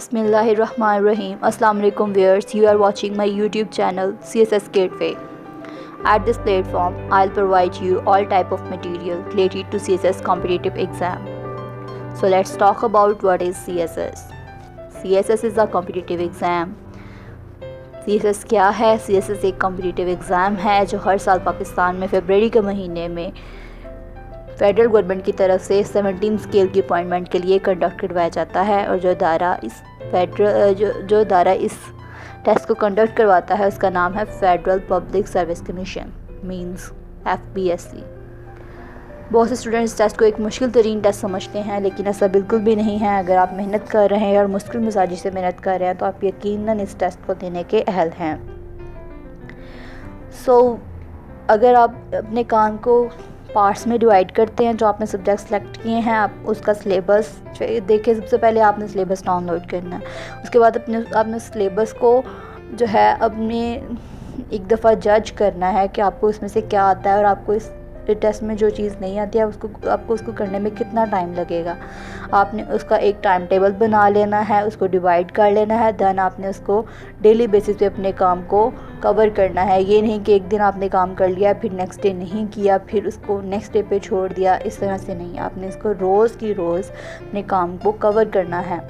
Bismillahirrahmanirrahim. Assalamu alaikum viewers. You are watching my YouTube channel CSS Gateway. At this platform, I'll provide you all type of material related to CSS competitive exam. So let's talk about what is CSS. CSS is a competitive exam. CSS क्या है? CSS एक competitive exam है जो हर साल पाकिस्तान में फरवरी के महीने में फेडरल गवर्नमेंट की तरफ से 17 स्केल की अपॉइंटमेंट के लिए कंडक्ट करवाया जाता है। और जो दायरा इस टेस्ट को कंडक्ट करवाता है उसका नाम है federal public service commission, means FPSC। बहुत से स्टूडेंट्स इस टेस्ट को एक मुश्किल तरीन टेस्ट समझते हैं, लेकिन ऐसा बिल्कुल भी नहीं है। अगर आप मेहनत कर रहे हैं और मुश्किल मिजाजी से मेहनत कर रहे हैं तो आप यकीनन इस टेस्ट को देने के अहल हैं। अगर आप अपने काम को पार्ट्स में डिवाइड करते हैं, जो आपने सब्जेक्ट सेलेक्ट किए हैं, आप उसका सिलेबस देखिए। सबसे पहले आपने सिलेबस डाउनलोड करना है। उसके बाद आपने सिलेबस को जो है अपने एक दफ़ा जज करना है कि आपको इसमें से क्या आता है और आपको इस टेस्ट में जो चीज़ नहीं आती है आपको उसको करने में कितना टाइम लगेगा। आपने उसका एक टाइम टेबल बना लेना है, उसको डिवाइड कर लेना है। देन आपने उसको डेली बेसिस पे अपने काम को कवर करना है। ये नहीं कि एक दिन आपने काम कर लिया फिर नेक्स्ट डे नहीं किया, फिर उसको नेक्स्ट डे पे छोड़ दिया, इस तरह से नहीं। आपने इसको रोज़ की रोज़ अपने काम को कवर करना है।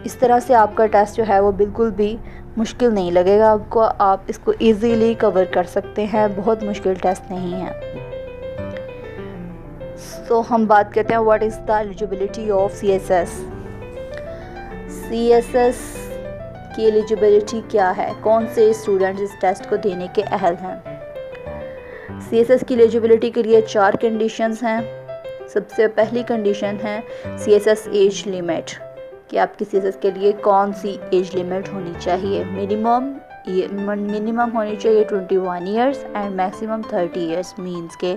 इस तरह से आपका टेस्ट जो है वो बिल्कुल भी मुश्किल नहीं लगेगा आपको। आप इसको इजीली कवर कर सकते हैं, बहुत मुश्किल टेस्ट नहीं है। हम बात करते हैं what is the eligibility of CSS। CSS की एलिजिबिलिटी क्या है, कौन से स्टूडेंट्स इस टेस्ट को देने के अहल हैं। CSS की एलिजिबिलिटी के लिए 4 कंडीशंस हैं। सबसे पहली कंडीशन है CSS एज लिमिट, कि आपकी CSS के लिए कौन सी एज लिमिट होनी चाहिए। मिनिमम होनी चाहिए 21 years and maximum 30 years, means के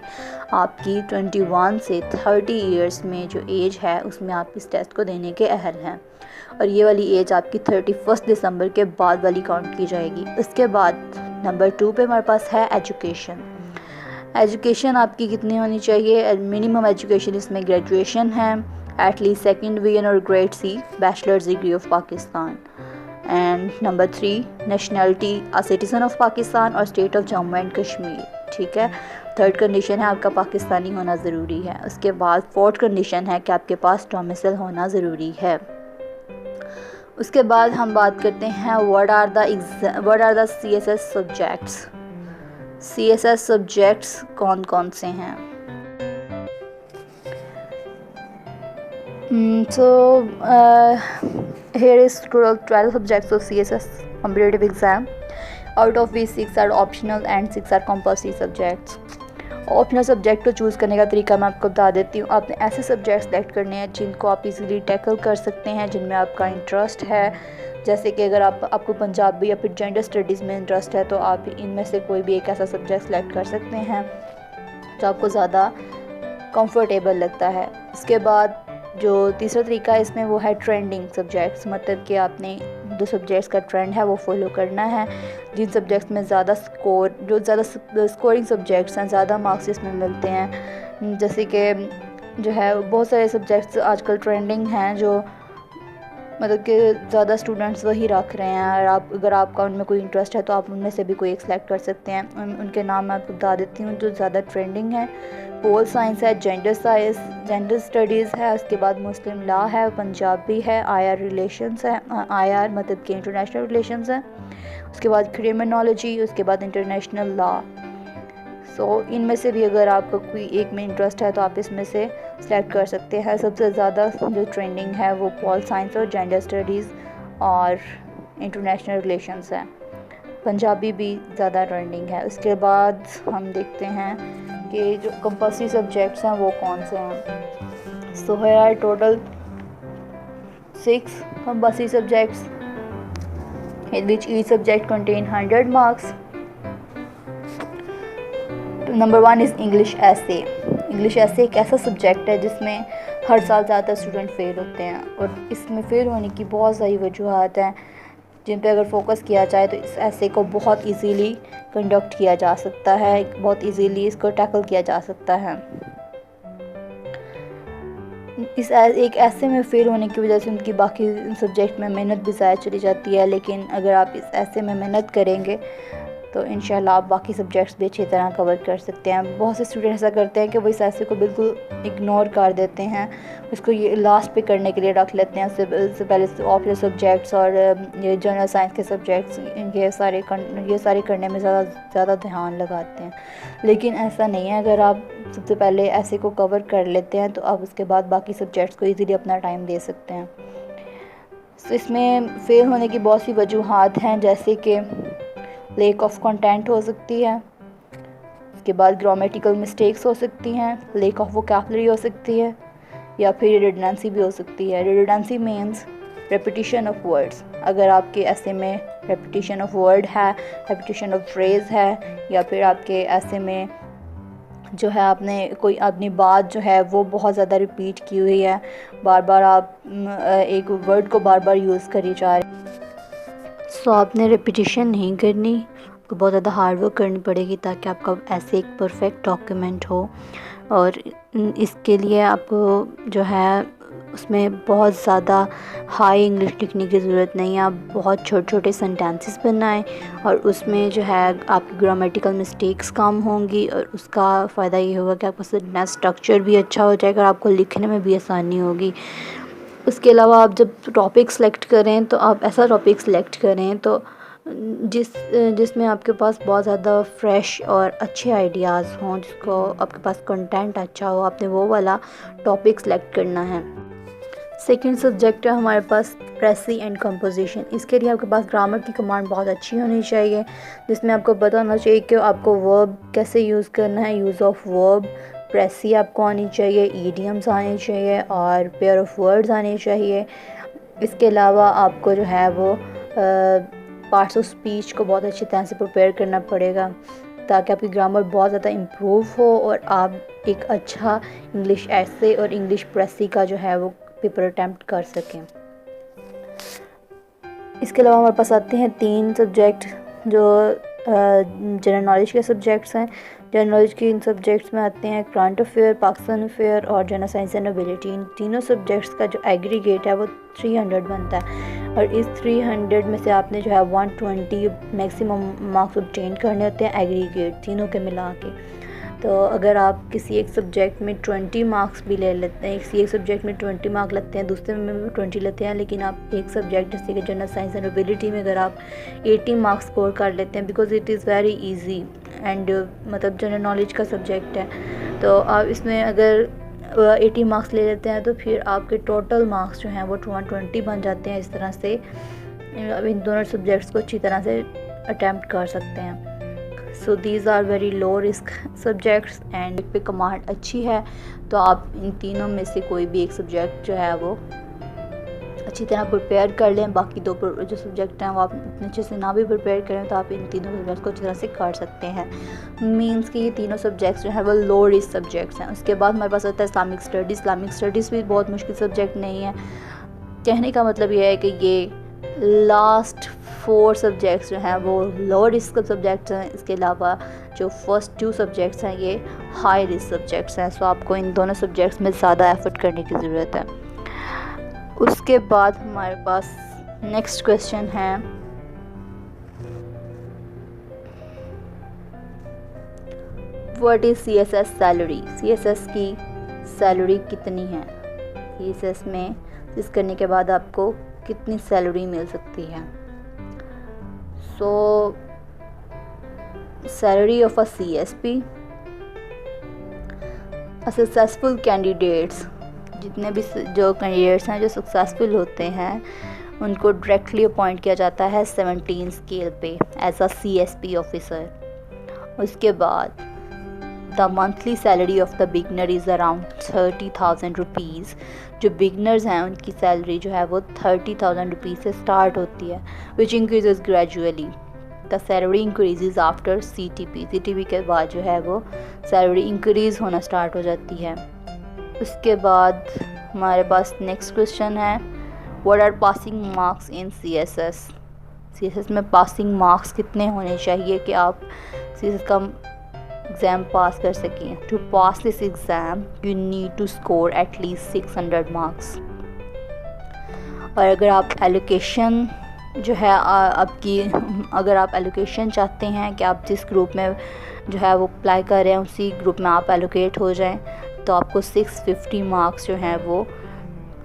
आपकी 21 से 30 ईयर्स में जो एज है उसमें आप इस टेस्ट को देने के अहल हैं। और ये वाली एज आपकी 31 दिसंबर के बाद वाली काउंट की जाएगी। उसके बाद नंबर 2 पे हमारे पास है एजुकेशन। एजुकेशन आपकी कितनी होनी चाहिए। मिनिमम एजुकेशन इसमें ग्रेजुएशन है, एटलीस्ट 2nd डिवीजन और grade C bachelors degree of Pakistan. And number 3 nationality a citizen of Pakistan और state of Jammu and Kashmir. ठीक है, 3rd कंडीशन है आपका पाकिस्तानी होना ज़रूरी है। उसके बाद 4th कंडीशन है कि आपके पास डोमिसाइल होना ज़रूरी है। उसके बाद हम बात करते हैं what are the CSS subjects. CSS subjects कौन कौन से हैं। Here is total 12 subjects of CSS competitive exam, out of which 6 are optional and 6 are compulsory subjects. Optional subject को चूज़ करने का तरीका मैं आपको बता देती हूँ। आपने ऐसे सब्जेक्ट्स सेलेक्ट करने हैं जिनको आप इजीली टैकल कर सकते हैं, जिनमें आपका इंटरेस्ट है। जैसे कि अगर आपको पंजाबी या फिर जेंडर स्टडीज़ में इंटरेस्ट है तो आप इनमें से कोई भी एक ऐसा सब्जेक्ट सेलेक्ट कर सकते हैं जो आपको ज़्यादा कंफर्टेबल लगता है। इसके बाद जो तीसरा तरीका है इसमें वो है ट्रेंडिंग सब्जेक्ट्स, मतलब कि आपने जो सब्जेक्ट्स का ट्रेंड है वो फॉलो करना है। जिन सब्जेक्ट्स में ज़्यादा स्कोरिंग सब्जेक्ट्स हैं, ज़्यादा मार्क्स इसमें मिलते हैं। जैसे कि जो है बहुत सारे सब्जेक्ट्स आजकल ट्रेंडिंग हैं, जो मतलब कि ज़्यादा स्टूडेंट्स वही रख रहे हैं। और अगर आपका उनमें कोई इंटरेस्ट है तो आप उनमें से भी कोई एक सेलेक्ट कर सकते हैं। उनके नाम मैं आपको बता देती हूँ जो ज़्यादा ट्रेंडिंग है। पोल साइंस है, जेंडर स्टडीज़ है, उसके बाद मुस्लिम लॉ है, पंजाबी है, IR रिलेशंस है, IR मतलब कि इंटरनेशनल रिलेशंस है। उसके बाद क्रिमिनोलॉजी, उसके बाद इंटरनेशनल लॉ। इनमें से भी अगर आपको कोई एक में इंटरेस्ट है तो आप इसमें से सेलेक्ट कर सकते हैं। सबसे ज़्यादा जो ट्रेंडिंग है वो पॉल साइंस और जेंडर स्टडीज़ और इंटरनेशनल रिलेशंस है। पंजाबी भी ज़्यादा ट्रेंडिंग है। उसके बाद हम देखते हैं कि जो कंपल्सरी सब्जेक्ट्स हैं वो कौन से हैं। here are total 6 compulsory subjects in which each subject contain 100 marks. Number 1 is English ऐसे। इंग्लिश ऐसे एक ऐसा सब्जेक्ट है जिसमें हर साल ज़्यादातर स्टूडेंट फेल होते हैं, और इसमें फेल होने की बहुत सारी वजूहत हैं जिन पे अगर फोकस किया जाए तो इस ऐसे को बहुत इजीली कंडक्ट किया जा सकता है, बहुत इजीली इसको टैकल किया जा सकता है। एक ऐसे में फ़ेल होने की वजह से उनकी बाकी सब्जेक्ट में मेहनत भी ज़ाया चली जाती है। लेकिन अगर आप इस ऐसे में मेहनत करेंगे तो इंशाल्लाह आप बाकी सब्जेक्ट्स भी अच्छी तरह कवर कर सकते हैं। बहुत से स्टूडेंट ऐसा करते हैं कि वो इस ऐसे को बिल्कुल इग्नोर कर देते हैं, उसको ये लास्ट पे करने के लिए रख लेते हैं। उससे पहले ऑप्शनल सब्जेक्ट्स और ये जनरल साइंस के सब्जेक्ट्स ये सारे करने में ज़्यादा ध्यान लगाते हैं। लेकिन ऐसा नहीं है, अगर आप सबसे पहले ऐसे को कवर कर लेते हैं तो आप उसके बाद बाकी सब्जेक्ट्स को ईज़िली अपना टाइम दे सकते हैं। तो इसमें फ़ेल होने की बहुत सी वजूहात हैं, जैसे कि लैक ऑफ कंटेंट हो सकती है, उसके बाद ग्रामेटिकल मिस्टेक्स हो सकती हैं, लैक ऑफ वोकैबुलरी हो सकती है, या फिर रिडंडेंसी भी हो सकती है। Redundancy means repetition of words. अगर आपके ऐसे में रेपिटिशन ऑफ वर्ड है, रेपिटिशन ऑफ फ्रेज़ है, या फिर आपके ऐसे में जो है आपने कोई अपनी बात जो है वो बहुत ज़्यादा रिपीट की हुई है, बार बार आप एक वर्ड को बार बार यूज़ करी जा रहे हैं, सो आपने रेपिटिशन नहीं करनी, आपको बहुत ज़्यादा हार्ड वर्क करनी पड़ेगी ताकि आपका ऐसे एक परफेक्ट डॉक्यूमेंट हो। और इसके लिए आपको जो है उसमें बहुत ज़्यादा हाई इंग्लिश लिखने की ज़रूरत नहीं है। आप बहुत छोटे छोटे सेंटेंसेस बनाएं और उसमें जो है आपकी ग्रामेटिकल मिस्टेक्स कम होंगी, और उसका फ़ायदा ये होगा कि आपका सेंटेंस स्ट्रक्चर भी अच्छा हो जाएगा और आपको लिखने में भी आसानी होगी। उसके अलावा आप जब टॉपिक सेलेक्ट करें तो आप ऐसा टॉपिक सेलेक्ट करें तो जिसमें आपके पास बहुत ज़्यादा फ्रेश और अच्छे आइडियाज़ हों, जिसको आपके पास कंटेंट अच्छा हो, आपने वो वाला टॉपिक सेलेक्ट करना है। सेकंड सब्जेक्ट है हमारे पास प्रेसी एंड कंपोजिशन। इसके लिए आपके पास ग्रामर की कमांड बहुत अच्छी होनी चाहिए, जिसमें आपको पता होना चाहिए कि आपको वर्ब कैसे यूज़ करना है, यूज़ ऑफ वर्ब। प्रेसी आपको आनी चाहिए, ईडियम्स आने चाहिए और पेयर ऑफ वर्ड्स आने चाहिए। इसके अलावा आपको जो है वो पार्ट्स ऑफ स्पीच को बहुत अच्छी तरह से प्रिपेयर करना पड़ेगा ताकि आपकी ग्रामर बहुत ज़्यादा इम्प्रूव हो और आप एक अच्छा इंग्लिश ऐसे और इंग्लिश प्रेसी का जो है वो पेपर अटैम्प्ट कर सकें। इसके अलावा हमारे पास आते हैं 3 सब्जेक्ट जो जनरल नॉलेज के सब्जेक्ट्स हैं। जनरल नॉलेज के इन सब्जेक्ट्स में आते हैं करंट अफेयर, पाकिस्तान अफेयर और जनरल साइंस एंड एबिलिटी। इन तीनों सब्जेक्ट्स का जो एग्रीगेट है वो 300 बनता है, और इस 300 में से आपने जो है 120 मैक्सिमम मार्क्स ऑब्टेन करने होते हैं एग्रीगेट तीनों के मिला के। तो अगर आप किसी एक सब्जेक्ट में 20 मार्क्स भी ले लेते हैं, किसी एक सब्जेक्ट में 20 मार्क लेते हैं, दूसरे में भी 20 लेते हैं, लेकिन आप एक सब्जेक्ट जैसे कि जनरल साइंस एंड एबिलिटी में अगर आप 80 मार्क्स स्कोर कर लेते हैं, because it is very easy and मतलब जनरल नॉलेज का सब्जेक्ट है, तो आप इसमें अगर 80 मार्क्स ले लेते हैं तो फिर आपके टोटल मार्क्स जो हैं वो 120 बन जाते हैं। इस तरह से इन दोनों सब्जेक्ट्स को अच्छी तरह से अटैम्प्ट कर सकते हैं। So these are very low risk subjects and पे कमांड अच्छी है, तो आप इन तीनों में से कोई भी एक सब्जेक्ट जो है वो अच्छी तरह प्रिपेयर कर लें। बाकी 2 जो सब्जेक्ट हैं वो आप इतने अच्छे से ना भी प्रिपेयर करें तो आप इन तीनों सब्जेक्ट्स को अच्छी तरह से कर सकते हैं। मीन्स कि ये तीनों सब्जेक्ट्स जो हैं वो लो रिस्क सब्जेक्ट्स हैं। उसके बाद हमारे पास आता है इस्लामिक स्टडीज़। इस्लामिक स्टडीज़ भी बहुत मुश्किल सब्जेक्ट नहीं है। कहने का मतलब ये है कि ये लास्ट 4 सब्जेक्ट्स जो हैं वो लो रिस्क सब्जेक्ट्स हैं। इसके अलावा जो फर्स्ट 2 सब्जेक्ट्स हैं ये हाई रिस्क सब्जेक्ट्स हैं। सो आपको इन दोनों सब्जेक्ट्स में ज़्यादा एफर्ट करने की ज़रूरत है। उसके बाद हमारे पास नेक्स्ट क्वेश्चन है what is CSS salary. CSS की सैलरी कितनी है, CSS में इस करने के बाद आपको कितनी सैलरी मिल सकती है। सो salary of a CSP, successful candidates, जितने भी जो कैंडिडेट्स हैं जो सक्सेसफुल होते हैं उनको डायरेक्टली अपॉइंट किया जाता है 17 स्केल पे एज अ CSP ऑफिसर। उसके बाद the monthly salary of the beginner is around 30,000 rupees. जो बिगनर्स हैं उनकी सैलरी जो है वो 30,000 रुपीज़ से स्टार्ट होती है, विच increases gradually. The salary increases after CTP। CTP के बाद जो है वो सैलरी इंक्रीज़ होना स्टार्ट हो जाती है। उसके बाद हमारे पास नेक्स्ट क्वेश्चन है what are passing marks in CSS में पासिंग मार्क्स कितने होने चाहिए कि आप CSS का एग्ज़ाम पास कर सकें। To pass this exam you need to score at least 600 marks. और अगर आप एलोकेशन जो है आपकी, अगर आप एलोकेशन चाहते हैं कि आप जिस ग्रुप में जो है वो अप्लाई कर रहे हैं उसी ग्रुप में आप एलोकेट हो जाएं, तो आपको 650 मार्क्स जो हैं वो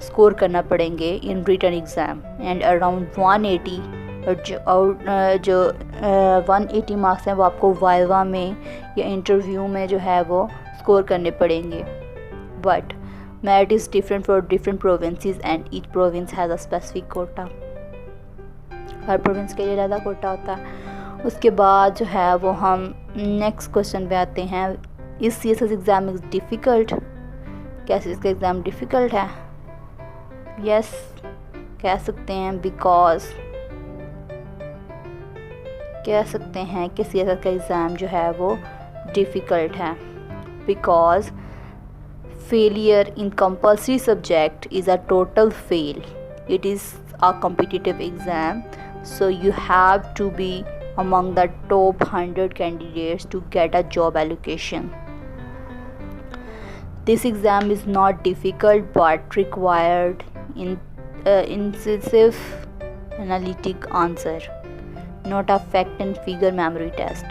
स्कोर करना पड़ेंगे in written exam and around 180 और जो 180 मार्क्स हैं वो आपको वाइवा में या इंटरव्यू में जो है वो स्कोर करने पड़ेंगे। But merit is different for different provinces and each province has a specific quota। Her province के लिए ज़्यादा कोटा होता है। उसके बाद जो है वो हम नेक्स्ट क्वेश्चन पे आते हैं। इस CSS एग्ज़ाम इज़ डिफ़िकल्ट, क्या इसका एग्ज़ाम डिफ़िकल्ट है? यस कह सकते हैं, बिकॉज कह सकते हैं कि CSS का एग्ज़ाम जो है वो डिफ़िकल्ट है, because failure in compulsory subject is a total fail. It is a competitive exam, so you have to be among the top 100 candidates to get a job allocation. This exam is not difficult but required incisive analytic answer, not a fact and figure memory test.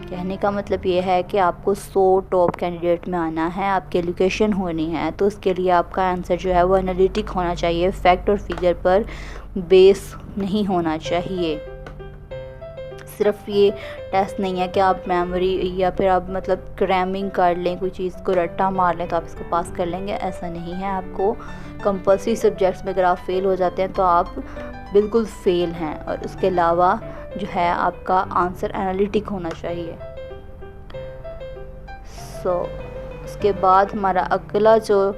कहने का मतलब ये है कि आपको 100 top candidate में आना है, आपकी एलोकेशन होनी है, तो उसके लिए आपका आंसर जो है वो एनालिटिक होना चाहिए, फैक्ट और फिगर पर बेस नहीं होना चाहिए। सिर्फ ये टेस्ट नहीं है कि आप मेमोरी या फिर आप मतलब क्रैमिंग कर लें, कोई चीज़ को रट्टा मार लें तो आप इसको पास कर लेंगे, ऐसा नहीं है। आपको कंपल्सरी सब्जेक्ट्स में अगर आप फेल हो जाते हैं तो आप बिल्कुल फेल हैं, और उसके अलावा जो है आपका आंसर एनालिटिक होना चाहिए। उसके बाद हमारा अगला जो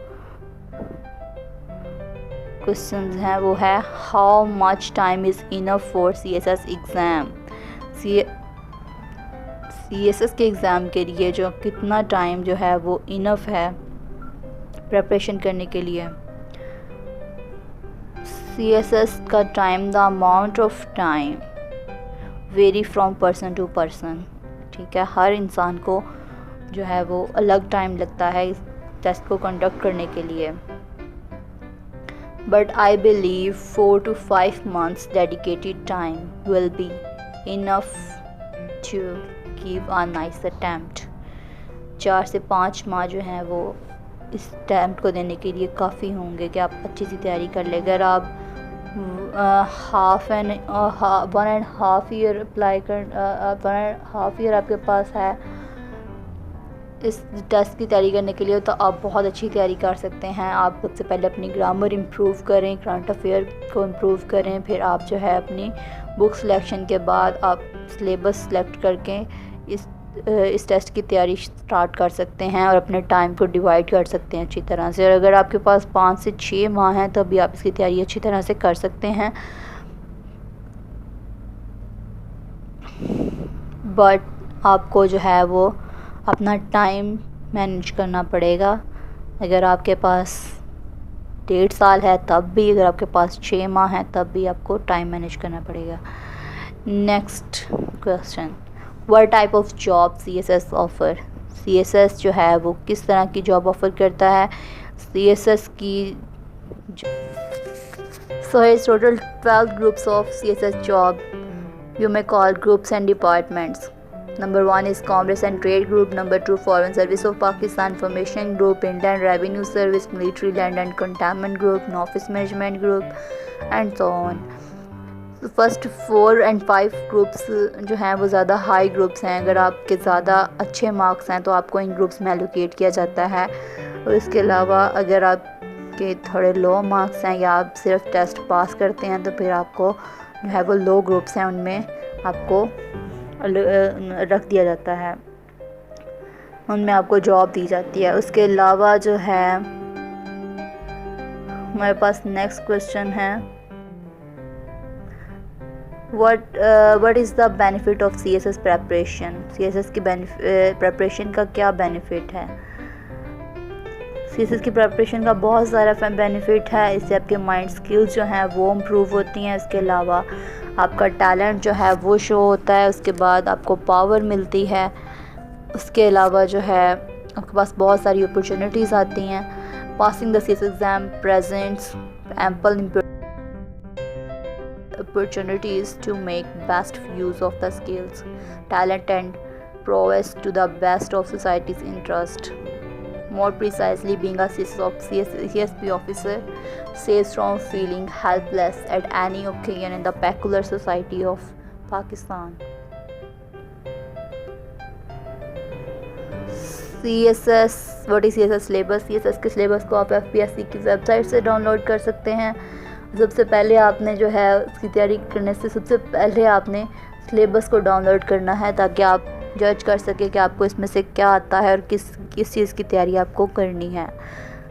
क्वेश्चन है वो है how much time is enough for CSS exam. CSS के एग्ज़ाम के लिए जो कितना टाइम जो है वो इनफ है प्रिपरेशन करने के लिए। CSS का time, the amount of time vary from person to person, ठीक है। हर इंसान को जो है वो अलग टाइम लगता है इस टेस्ट को कंडक्ट करने के लिए, but I believe 4 to 5 months dedicated time will be enough to give a nice attempt. 4 से 5 माह जो हैं वो इस अटैम्प्ट को देने के लिए काफ़ी होंगे कि आप अच्छी सी तैयारी कर लें। अगर आप 1.5 ईयर अप्लाई कर 1.5 ईयर आपके पास है इस टेस्ट की तैयारी करने के लिए, तो आप बहुत अच्छी तैयारी कर सकते हैं। आप सबसे पहले अपनी ग्रामर इम्प्रूव करें, करंट अफेयर को इम्प्रूव करें, फिर आप जो है अपनी बुक सिलेक्शन के बाद आप सिलेबस सेलेक्ट करके इस टेस्ट की तैयारी स्टार्ट कर सकते हैं और अपने टाइम को डिवाइड कर सकते हैं अच्छी तरह से। और अगर आपके पास 5 से 6 माह हैं तब भी आप इसकी तैयारी अच्छी तरह से कर सकते हैं, बट आपको जो है वो अपना टाइम मैनेज करना पड़ेगा। अगर आपके पास 1.5 साल है तब भी, अगर आपके पास 6 माह है तब भी आपको टाइम मैनेज करना पड़ेगा। Next question, what type of job CSS offer. CSS जो है वो किस तरह की जॉब ऑफ़र करता है। CSS की so it's total 12 groups of CSS job you may call groups and departments. Number 1 is Commerce and Trade Group. Number 2 Foreign Service of Pakistan Information Group, Inland Revenue Service, Military Land and Containment Group, Office Management Group and so on. First 4 and 5 groups जो हैं वो ज़्यादा high groups हैं। अगर आपके ज़्यादा अच्छे marks हैं तो आपको इन ग्रुप्स में एलोकेट किया जाता है, और इसके अलावा अगर आपके थोड़े लो मार्क्स हैं या आप सिर्फ टेस्ट पास करते हैं तो फिर आपको जो है वो लो ग्रुप्स हैं उनमें आपको रख दिया जाता है, उनमें आपको जॉब दी जाती है। उसके अलावा जो है हमारे पास नेक्स्ट क्वेश्चन है, what is the benefit of CSS preparation। CSS की प्रेपरेशन का क्या बेनिफिट है। CSS की प्रेपरेशन का बहुत सारा बेनिफिट है। इससे आपके माइंड स्किल्स जो हैं वो इम्प्रूव होती हैं। इसके अलावा आपका टैलेंट जो है वो शो होता है, उसके बाद आपको पावर मिलती है, उसके अलावा जो है आपके पास बहुत सारी अपॉर्चुनिटीज़ आती हैं। Passing the CS exam presents ample opportunities to make best use of the skills, talent and prowess to the best of society's interest. More precisely, being a CSP officer saves from feeling helpless at any occasion in the peculiar society of Pakistan. CSS, what is CSS syllabus? CSS के syllabus को आप FPSC की website से download कर सकते हैं। सबसे पहले आपने जो है उसकी तैयारी करने से सबसे पहले आपने सिलेबस को डाउनलोड करना है, ताकि आप जज कर सकें कि आपको इसमें से क्या आता है और किस चीज़ की तैयारी आपको करनी है।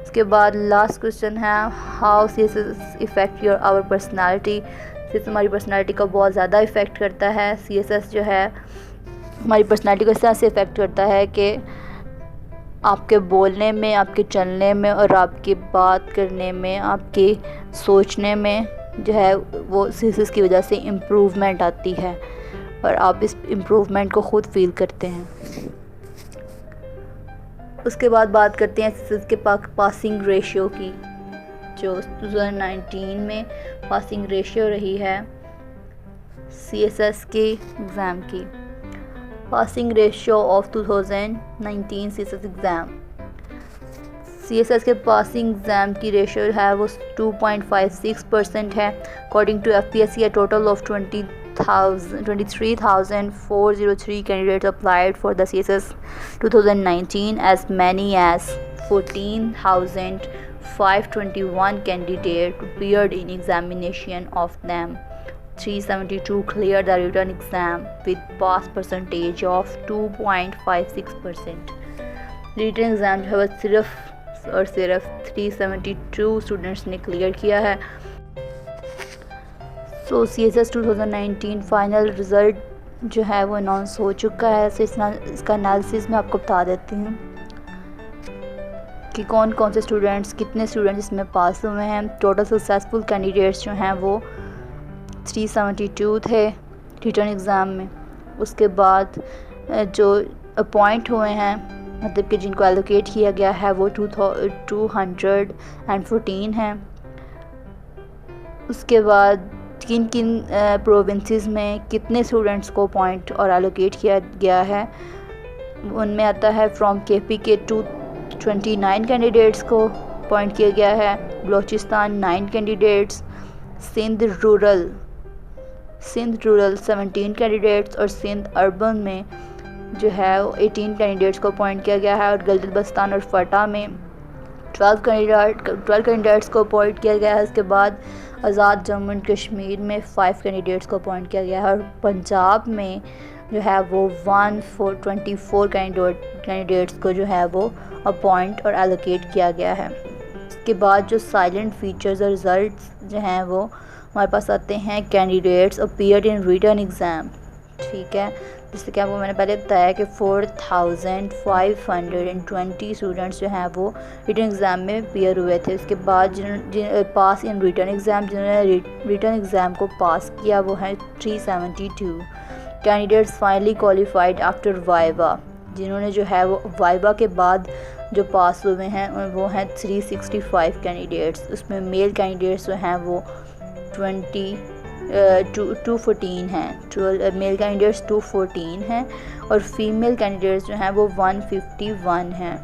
उसके बाद लास्ट क्वेश्चन है, how CSS affect your our personality. CSS हमारी पर्सनालिटी को बहुत ज़्यादा इफ़ेक्ट करता है। CSS जो है हमारी पर्सनालिटी को इस तरह से इफ़ेक्ट करता है कि आपके बोलने में, आपके चलने में और आपकी बात करने में, आपके सोचने में जो है वो CSS की वजह से इम्प्रूवमेंट आती है और आप इस इम्प्रूवमेंट को ख़ुद फील करते हैं। उसके बाद बात करते हैं CSS के पासिंग रेशियो की, जो 2019 में पासिंग रेशियो रही है CSS के एग्ज़ाम की। Passing ratio of 2019 CSS exam, CSS के पासिंग एग्ज़ाम की रेशियो है वो 2.56% है। According to FPSC, a total of 23,403 candidates applied for the CSS 2019, as many as 14,521 candidates appeared in examination. Of them, 372 cleared the written exam with pass percentage of 2.56%. Written exam जो है वो सिर्फ और सिर्फ 372 students ने clear किया है। सो CSS 2019 final result जो है वो अनाउंस हो चुका है। इसका एनालिसिस मैं आपको बता देती हूँ कि कौन कौन से स्टूडेंट्स, कितने स्टूडेंट्स इसमें पास हुए हैं। टोटल सक्सेसफुल कैंडिडेट्स जो हैं वो 372 थे रिटन एग्ज़ाम में। उसके बाद जो अपॉइंट हुए हैं, मतलब कि जिनको एलोकेट किया गया है, वो 214 हैं। उसके बाद किन किन प्रोविंसेस में कितने स्टूडेंट्स को पॉइंट और एलोकेट किया गया है, उनमें आता है फ्रॉम KP के 229 कैंडिडेट्स को पॉइंट किया गया है, Balochistan 9 candidates, Sindh rural 17 candidates और सिंध अर्बन में जो है 18 कैंडिडेट्स को अपॉइंट किया गया है। और गिलगित-बल्तिस्तान और फटा में 12 कैंडिडेट्स को अपॉइंट किया गया है। उसके बाद आज़ाद जम्मू एंड कश्मीर में 5 कैंडिडेट्स को अपॉइंट किया गया है और पंजाब में जो है वो 24 कैंडिडेट्स को जो है वो अपॉइंट और एलोकेट किया गया है। उसके बाद जो साइलेंट फीचर्स और रिज़ल्ट्स जो हैं वो हमारे पास आते हैं, candidates appeared in written exam, ठीक है। जैसे कि आपको मैंने पहले बताया कि 4,520 स्टूडेंट्स जो हैं वो रिटन एग्ज़ाम में अपीयर हुए थे। उसके बाद पास इन रिटन एग्ज़ाम, जिन्होंने रिटन एग्ज़ाम को पास किया वो हैं 372 candidates. Finally qualified after viva, जिन्होंने जो है वो वाइवा के बाद जो पास हुए हैं वो हैं 365 कैंडिडेट्स। उसमें मेल कैंडिडेट्स जो हैं वो 214 हैं, मेल कैंडिडेट्स 214 हैं और फीमेल कैंडिडेट्स जो हैं वो 151 हैं।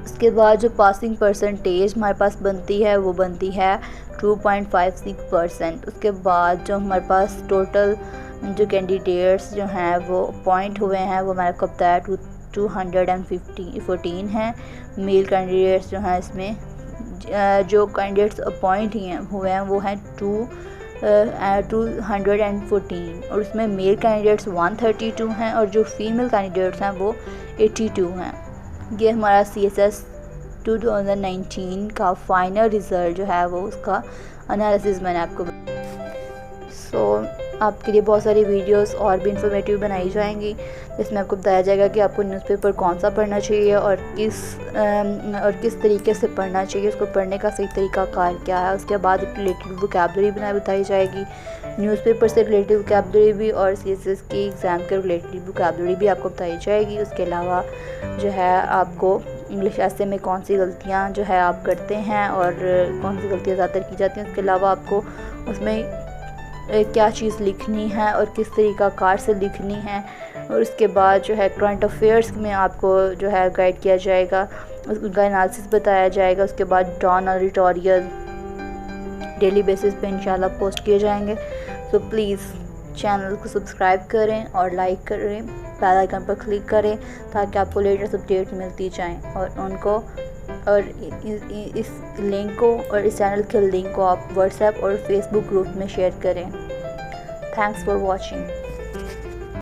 उसके बाद जो पासिंग परसेंटेज हमारे पास बनती है वो बनती है 2.56%। उसके बाद जो हमारे पास टोटल जो कैंडिडेट्स जो हैं वो अपॉइंट हुए हैं वो मैंने आपको बताया 214 हैं। मेल कैंडिडेट्स जो हैं इसमें जो कैंडिडेट्स अपॉइंट हुए हैं वो हैं 214 और उसमें मेल कैंडिडेट्स 132 हैं और जो फीमेल कैंडिडेट्स हैं वो 82 हैं। ये हमारा CSS 2019 का फाइनल रिज़ल्ट जो है वो उसका एनालिसिस मैंने आपको आपके लिए बहुत सारी वीडियोस और भी इंफॉर्मेटिव बनाई जाएंगी, जिसमें आपको बताया जाएगा कि आपको न्यूज़पेपर कौन सा पढ़ना चाहिए और किस तरीके से पढ़ना चाहिए, उसको पढ़ने का सही तरीका कार क्या है। उसके बाद रिलेटेड वोकैबुलरी बताई जाएगी, न्यूज़पेपर से रिलेटेड वोकैबुलरी भी और CSS की एग्ज़ाम के रिलेटेड वोकैबुलरी भी आपको बताई जाएगी। उसके अलावा जो है आपको इंग्लिश ऐसे में कौन सी गलतियाँ जो है आप करते हैं और कौन सी गलतियाँ ज़्यादातर की जाती हैं। उसके अलावा आपको उसमें क्या चीज़ लिखनी है और किस तरीका कार से लिखनी है। और उसके बाद जो है करंट अफेयर्स में आपको जो है गाइड किया जाएगा, उनका एनालिसिस बताया जाएगा। उसके बाद ड्रॉन और एडिटोरियल डेली बेसिस पे इंशाल्लाह पोस्ट किए जाएंगे। तो प्लीज़ चैनल को सब्सक्राइब करें और लाइक करें, बेल आइकन पर क्लिक करें ताकि आपको लेटेस्ट अपडेट मिलती जाएं। और इस लिंक को और इस चैनल के लिंक को आप व्हाट्सएप और फेसबुक ग्रुप में शेयर करें। Thanks for watching.